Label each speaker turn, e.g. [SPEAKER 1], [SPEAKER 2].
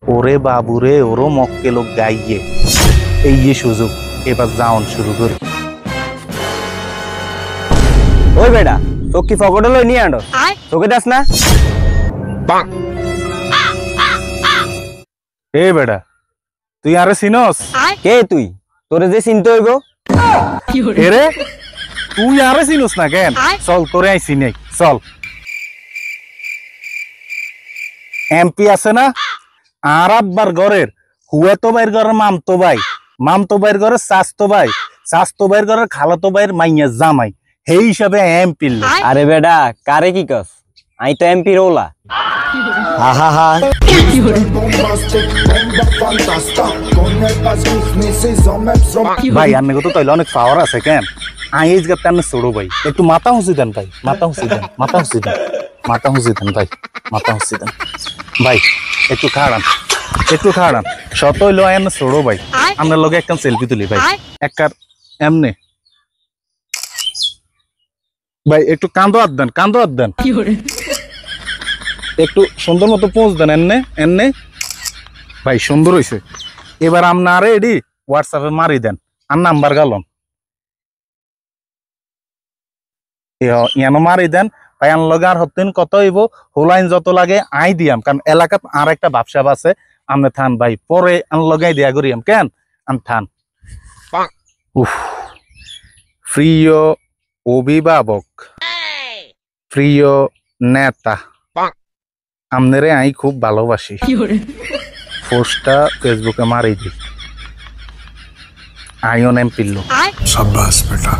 [SPEAKER 1] ওরে বাবুরে ওরও মক্কে লোক গাইয়ে এই যে সুযোগ এবার যাওন শুরু করি।
[SPEAKER 2] ওই বেটা তোকে কি ফকটে লই নিয়ে আনো তোকে দাস না
[SPEAKER 1] এ বেটা তুই আরে চিনস?
[SPEAKER 2] কে তুই? তোরে যে চিনতে হইব।
[SPEAKER 1] এরে তুই আরে চিনস না কেন? চল তোরে আই চিনাই চল। এমপি আছে না আর আব্বার ঘরের হুয়াতো ভাইয়ের ঘরের মামতো ভাই, মামতো ভাইয়ের ঘরের চাচতো ভাই, চাচতো ভাইয়ের ঘরের খালাতো ভাইয়ের মাইয়া জামাই, সেই হিসাবে এমপি।
[SPEAKER 2] আরে বেটা কারে কি কস? আই তো এমপি রোলা। হা হা হা
[SPEAKER 1] ভাই আন্নে তো তাইলে অনেক পাওয়ার আছে কেন? আই এই জায়গাতে আন্নে ছোড়ো ভাই, একটু মাথা হুঁচি দেন ভাই, মাথা হুঁচি দেন, মাথা হুঁচি দেন, মাথা হুঁচি দেন ভাই, মাথা হুঁচি দেন ভাই। একটু খাড়ান, একটু খাড়ান, শত হইলো আন্নে ছোড়ো ভাই। আপনার লগে একটা সেলফি তুলি ভাই, একবার এমনে ভাই। একটু কান্দো হাত দেন, কান্দো হাত দেন, একটু সুন্দর মতো পোজ দেন। এমনে এমনে ভাই সুন্দর হয়েছে। এবার আপনি আরে এডি হোয়াটসঅ্যাপে মারি দেন আর নাম্বার গালন ইয়ানো মারি দেন ভাই। আন লগে আর হতেন কত হইব হোলাইন যত লাগে আই দিয়াম, কারণ এলাকাত আর একটা ব্যবসা আছে। আপনি থান ভাই, পরে আন লগাই দিয়া করিয়াম কেন আন থান। উফ, প্রিয় অভিভাবক, প্রিয় নেতা, আমনেরে আই খুব ভালোবাসি। পোস্টটা ফেসবুকে মারি দি। আইন এমপি লোক।
[SPEAKER 3] शाबाश बेटा।